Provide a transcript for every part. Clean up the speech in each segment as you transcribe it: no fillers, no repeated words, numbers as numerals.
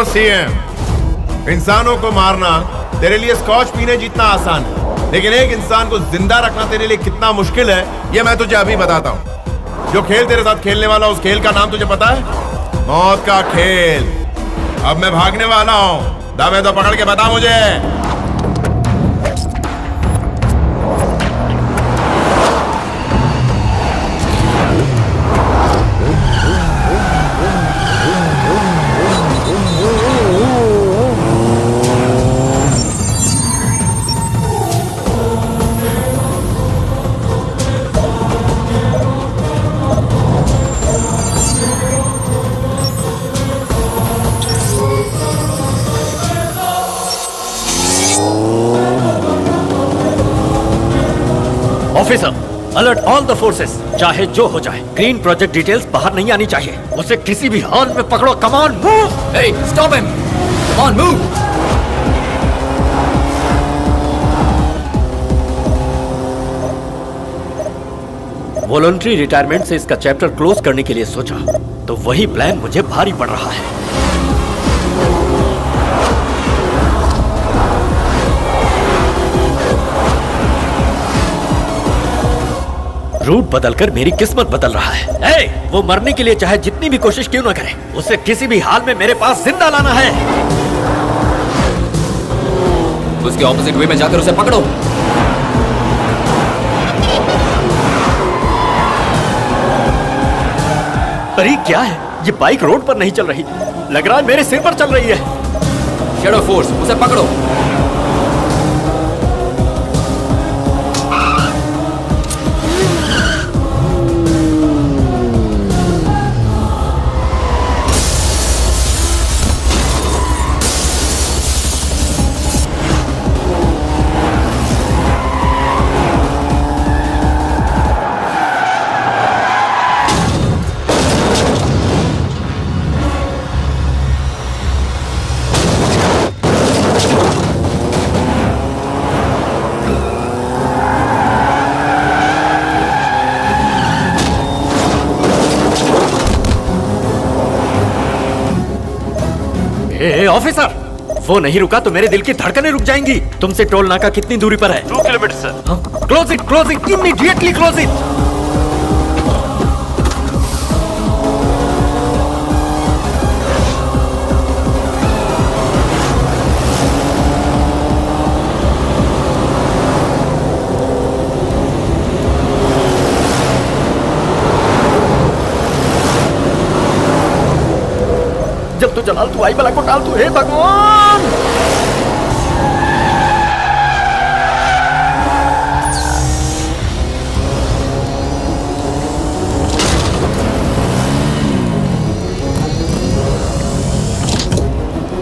Hello CM, इंसानों को मारना तेरे लिए स्कॉच पीने जितना आसान है, लेकिन एक इंसान को जिंदा रखना तेरे लिए कितना मुश्किल है ये मैं तुझे अभी बताता हूँ। जो खेल तेरे साथ खेलने वाला उस खेल का नाम तुझे पता है? मौत का खेल। अब मैं भागने वाला हूँ, दबे तो पकड़ के बता मुझे। Officer, alert all the forces. चाहे जो हो जाए, ग्रीन प्रोजेक्ट डिटेल्स बाहर नहीं आनी चाहिए। उसे किसी भी हाल में पकड़ो। Come on move. Hey, stop him! Come on, move! Voluntary retirement से इसका चैप्टर क्लोज करने के लिए सोचा, तो वही प्लान मुझे भारी पड़ रहा है। रूट बदलकर मेरी किस्मत बदल रहा है। वो मरने के लिए चाहे जितनी भी कोशिश क्यों ना करे, उसे किसी भी हाल में मेरे पास जिंदा लाना है। उसके ऑपोजिट वे में जाकर उसे पकड़ो। अरे क्या है, ये बाइक रोड पर नहीं चल रही, लग रहा है मेरे सिर पर चल रही है। शैडो फोर्स, उसे पकड़ो। ऑफिसर, वो नहीं रुका तो मेरे दिल की धड़कनें रुक जाएंगी। तुमसे टोल नाका कितनी दूरी पर है? 2 kilometre sir. Close it, immediately close it. जब तो जलाल तू आई बला को टाल तू, हे भगवान।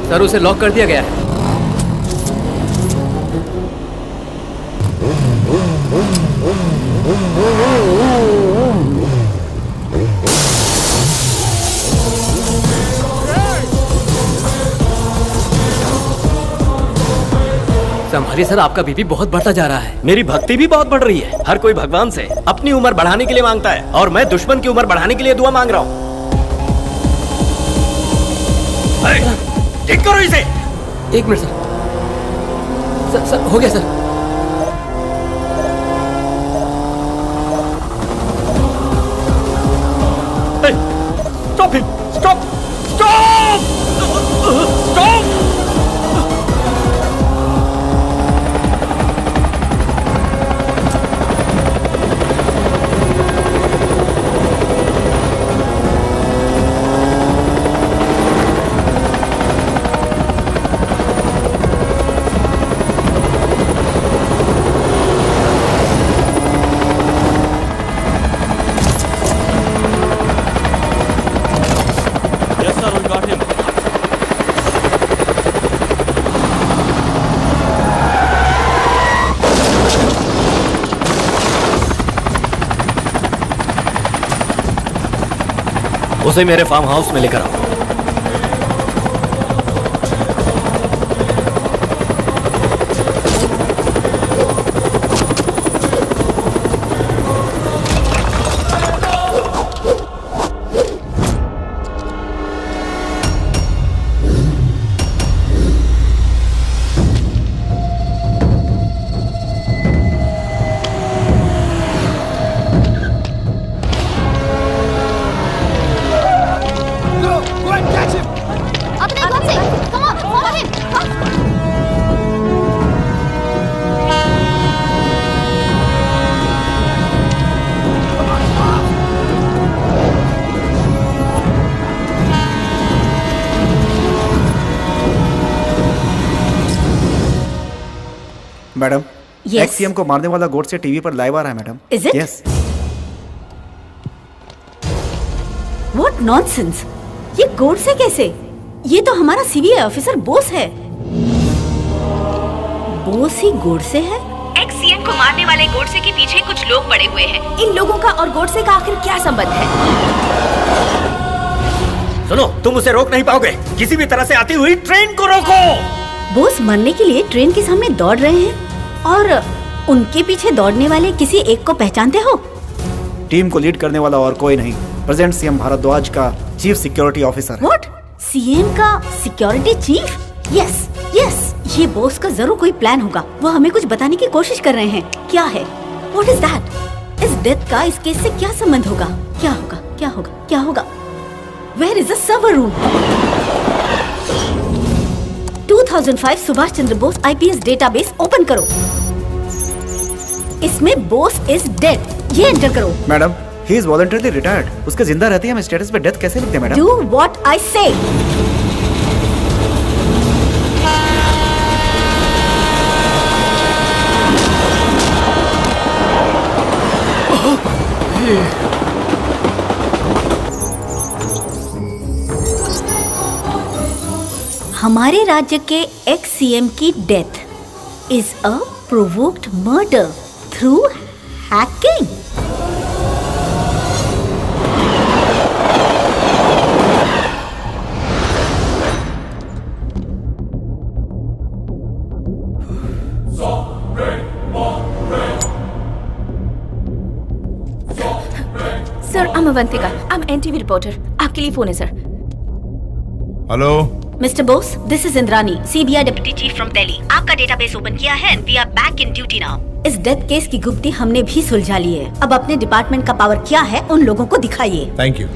सर, उसे लॉक कर दिया गया है। संभालिए सर, आपका बीपी बहुत बढ़ता जा रहा है। मेरी भक्ति भी बहुत बढ़ रही है। हर कोई भगवान से अपनी उम्र बढ़ाने के लिए मांगता है, और मैं दुश्मन की उम्र बढ़ाने के लिए दुआ मांग रहा हूँ। ठीक करो इसे। 1 मिनट सर, हो गया sir. Stop him, stop, stop, stop. उसे मेरे फार्म हाउस में लेकर आओ। Madam Yes. एक्सीएम को मारने वाला गोड से टीवी पर लाइव आ रहा है madam. Is it? Yes. What nonsense! ये गोड से कैसे? ये तो हमारा सीबीआई ऑफिसर बोस है। बोस ही गोड से है? एक्स-सीएम को मारने वाले गोडसे के पीछे कुछ लोग पड़े हुए हैं। इन लोगों का और गोडसे का आखिर क्या संबंध है? सुनो, तुम उसे रोक नहीं पाओगे। किसी भी तरह से आती हुई ट्रेन को रोको। बोस मरने के लिए ट्रेन के सामने दौड़ रहे हैं और उनके पीछे दौड़ने वाले किसी एक को पहचानते हो? टीम को लीड करने वाला और कोई नहीं, प्रेजेंट सीएम भारद्वाज का chief security officer. What? CM का सिक्योरिटी चीफ? यस यस, ये बोस का जरूर कोई प्लान होगा। वो हमें कुछ बताने की कोशिश कर रहे हैं। क्या है? What is that? इस डेथ का इस केस से क्या संबंध होगा? क्या होगा? क्या होगा? क्या होगा? Where is the server room? 2005 Subhash Chandra Bose IPS database open करो। इसमें बोस इज डेड ये एंटर करो। Madam he is voluntarily retired. उसके जिंदा रहते ही हम स्टेटस पे डेथ कैसे लिखते हैं मैडम? डू व्हाट आई से। हमारे राज्य के एक्स सीएम की death is a provoked murder through hacking. Sir, I am Avantika. I am NTV reporter. आपके लिए फोन है sir. Hello mister Bose, this is Indrani, CBI deputy chief from Delhi. आपका डेटाबेस ओपन किया है and we are back in duty now. इस death case की गुप्ती हमने भी सुलझा ली है। अब अपने डिपार्टमेंट का पावर क्या है उन लोगों को दिखाइए। Thank you.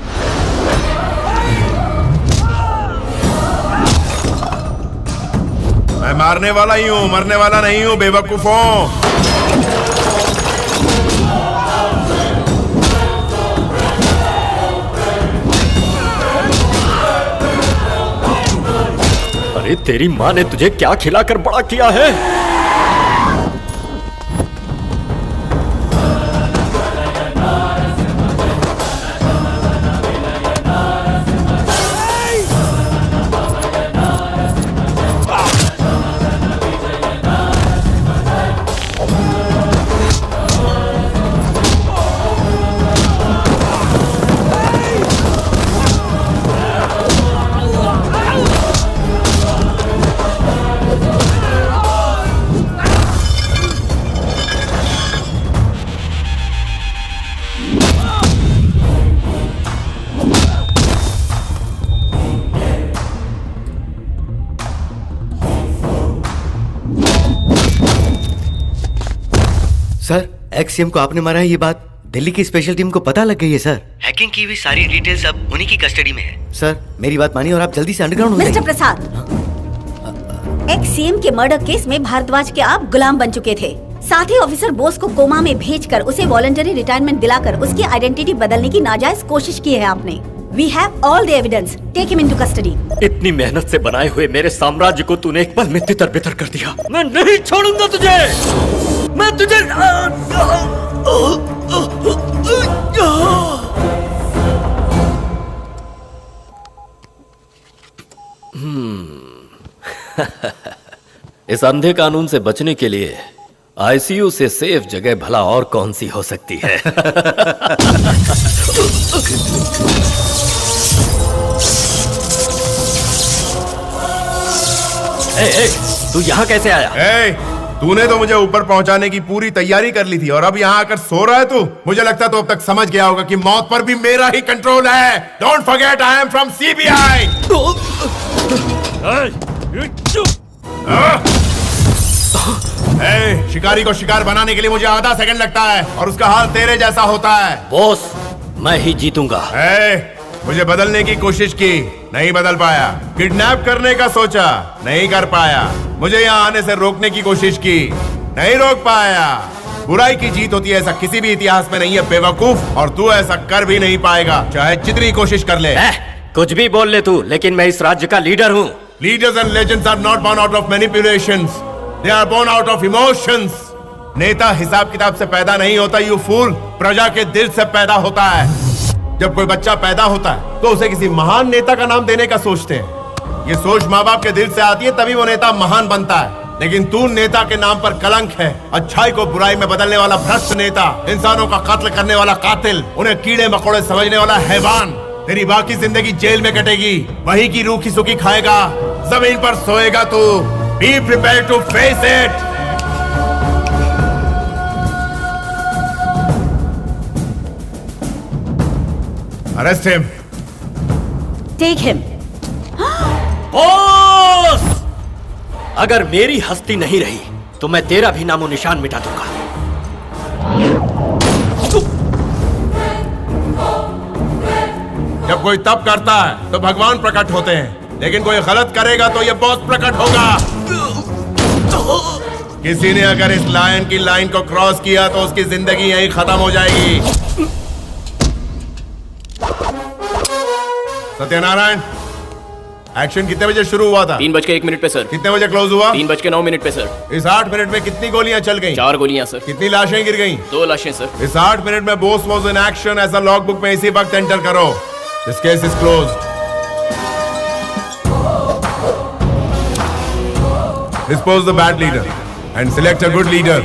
मैं मारने वाला ही हूँ, मरने वाला नहीं हूँ बेवकूफों। अरे तेरी माँ ने तुझे क्या खिलाकर बड़ा किया है? सर, एक्सएम को आपने मारा है, ये बात दिल्ली की स्पेशल टीम को पता लग गई है सर। हैकिंग की हुई सारी डिटेल्स अब उन्हीं की कस्टडी में है। सर, मेरी बात मानिए और आप जल्दी से अंडरग्राउंड हो जाइए। मिस्टर प्रसाद, एक्स सीएम के मर्डर केस में भारद्वाज के आप गुलाम बन चुके थे। साथ ही ऑफिसर बोस को कोमा में भेजकर उसे वॉलंटरी रिटायरमेंट दिलाकर उसकी आइडेंटिटी बदलने की नाजायज कोशिश की है आपने। We have all the evidence. Take him into custody. इतनी मेहनत से बनाए हुए मेरे साम्राज्य को तूने एक पल में तितर बितर कर दिया। मैं नहीं छोड़ूंगा तुझे। मैं तुझे इस अंधे कानून से बचने के लिए आईसीयू से सेफ जगह भला और कौन सी हो सकती है? ए, तू यहाँ कैसे आया? तूने तो मुझे ऊपर पहुंचाने की पूरी तैयारी कर ली थी और अब यहाँ आकर सो रहा है तू। मुझे लगता तो अब तक समझ गया होगा कि मौत पर भी मेरा ही कंट्रोल है। Don't forget I am from CBI. शिकारी को शिकार बनाने के लिए मुझे आधा सेकंड लगता है और उसका हाल तेरे जैसा होता है। बॉस, मैं ही जीतूंगा। मुझे बदलने की कोशिश की, नहीं बदल पाया। किडनैप करने का सोचा, नहीं कर पाया। मुझे यहाँ आने से रोकने की कोशिश की, नहीं रोक पाया। बुराई की जीत होती है, ऐसा किसी भी इतिहास में नहीं है बेवकूफ, और तू ऐसा कर भी नहीं पाएगा चाहे जितनी कोशिश कर ले। कुछ भी बोल ले तू, लेकिन मैं इस राज्य का लीडर हूँ। Leaders and legends are not born out of manipulations. They are born out of emotions. नेता हिसाब किताब से पैदा नहीं होता, यू फूल, प्रजा के दिल से पैदा होता है। जब कोई बच्चा पैदा होता है तो उसे किसी महान नेता का नाम देने का सोचते हैं। ये सोच माँ बाप के दिल से आती है, तभी वो नेता महान बनता है। लेकिन तू नेता के नाम पर कलंक है, अच्छाई को बुराई में बदलने वाला भ्रष्ट नेता, इंसानों का कत्ल करने वाला कातिल, उन्हें कीड़े मकोड़े समझने वाला हैवान। तेरी बाकी जिंदगी जेल में कटेगी, वही की रूखी सुखी खाएगा, जमीन पर सोएगा तू। Be prepared to face it. Arrest him. Take him. Boss, अगर मेरी हस्ती नहीं रही तो मैं तेरा भी नामो निशान मिटा दूंगा। जब कोई तप करता है तो भगवान प्रकट होते हैं, लेकिन कोई गलत करेगा तो ये बॉस प्रकट होगा। किसी ने अगर इस लायन की लाइन को क्रॉस किया तो उसकी जिंदगी यहीं खत्म हो जाएगी। सत्यनारायण, एक्शन कितने बजे शुरू हुआ था? 3:01 पे सर। कितने बजे क्लोज हुआ? 3:09 पे सर। इस 8 मिनट में कितनी गोलियां चल गईं? 4 गोलियां सर। कितनी लाशें गिर गईं? 2 लाशें सर। इस 8 मिनट में बोस वाज इन एक्शन ऐसा लॉग बुक में इसी वक्त एंटर करो। This case is closed. Dispose the bad leader and select a good leader.